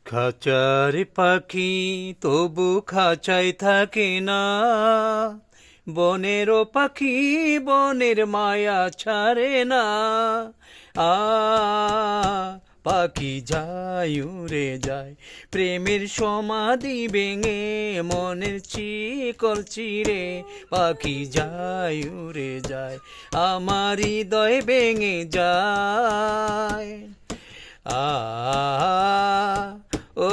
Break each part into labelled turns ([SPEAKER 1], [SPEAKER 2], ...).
[SPEAKER 1] খাঁচার পাখি তবু খাঁচায় থাকে না, বনেরও পাখি বনের মায়া ছাড়ে না। আ পাখি যায় উড়ে যায় প্রেমের সমাধি ভেঙে, মনের শিকল চিরে পাখি যায় উড়ে যায়, আমার হৃদয় ভেঙে যায়। আ ও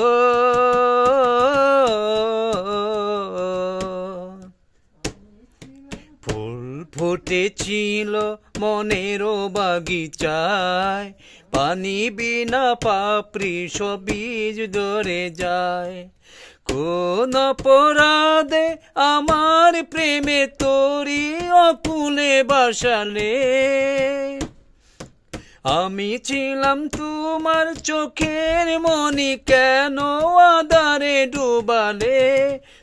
[SPEAKER 1] ফুল ফুটেছিল মনেরও বাগিচায়, পানি বিনা পাপড়ি সব বীজ ধরে যায়। কোন অপরাধে আমার প্রেমে তোরি অকুলে বাসালে, আমি ছিলাম তোমার চোখের মনি, কেন আধারে ডুবালে?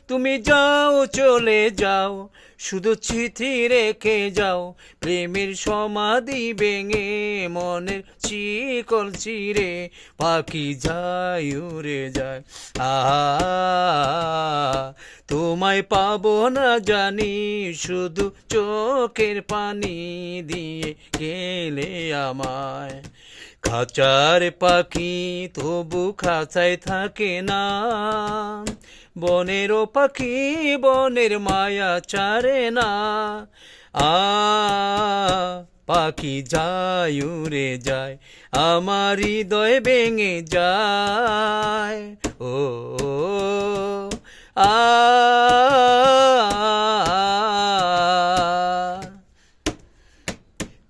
[SPEAKER 1] তুমি যাও চলে যাও, শুধু চিঠি রেখে যাও, প্রেমের সমাধি ভেঙে মনের শিকল চিরে পাখি যায় উড়ে যায়। তোমায় পাবো না জানি, শুধু চোখের পানি দিয়ে গেলে আমায়। খাঁচার পাখি তবু খাঁচায় থাকে না, বনেরও পাখি বনের মায়া ছাড়ে না। পাখি যায় উড়ে যায়, আমার হৃদয় ভেঙে যায়। ও আ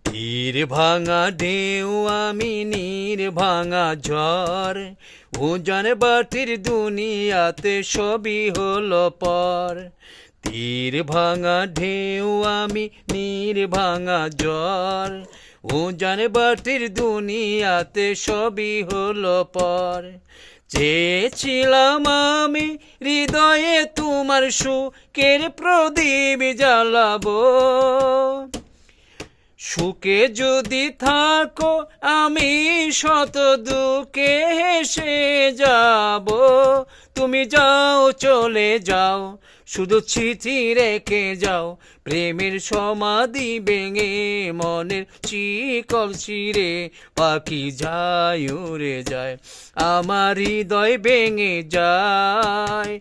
[SPEAKER 1] তীর ভাঙা ঢেউ আমি নীর ভাঙা ঝড়, উজান বাটির দুনিয়াতে সবই হলো পর। তীর ভাঙা ঢেউ আমি নীর ভাঙা ঝড়, উজান বাটির দুনিয়াতে সবই হলো পর। চেয়েছিলাম আমি হৃদয়ে তোমার সুখের প্রদীপ জ্বালাবো, সুখে যদি থাকো আমি শত দুঃখে হেসে যাব। তুমি যাও চলে যাও, শুধু চিঠি রেখে যাও, প্রেমের সমাধি ভেঙে মনের শিকল চিরে পাখি যায় উড়ে যায়, আমার হৃদয় ভেঙে যায়।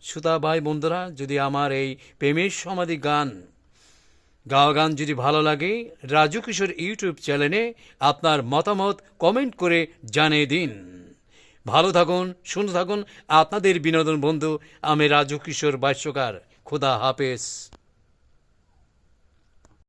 [SPEAKER 1] শ্রোতা ভাই বন্ধুরা, যদি আমার এই প্রেমের সমাধি গাওয়া গান যদি ভালো লাগে, রাজু কিশোর ইউটিউব চ্যানেলে আপনার মতামত কমেন্ট করে জানিয়ে দিন। ভালো থাকুন, সুন্দর থাকুন। আপনাদের বিনোদন বন্ধু আমি রাজু কিশোর ভাষ্যকার। খোদা হাফেজ।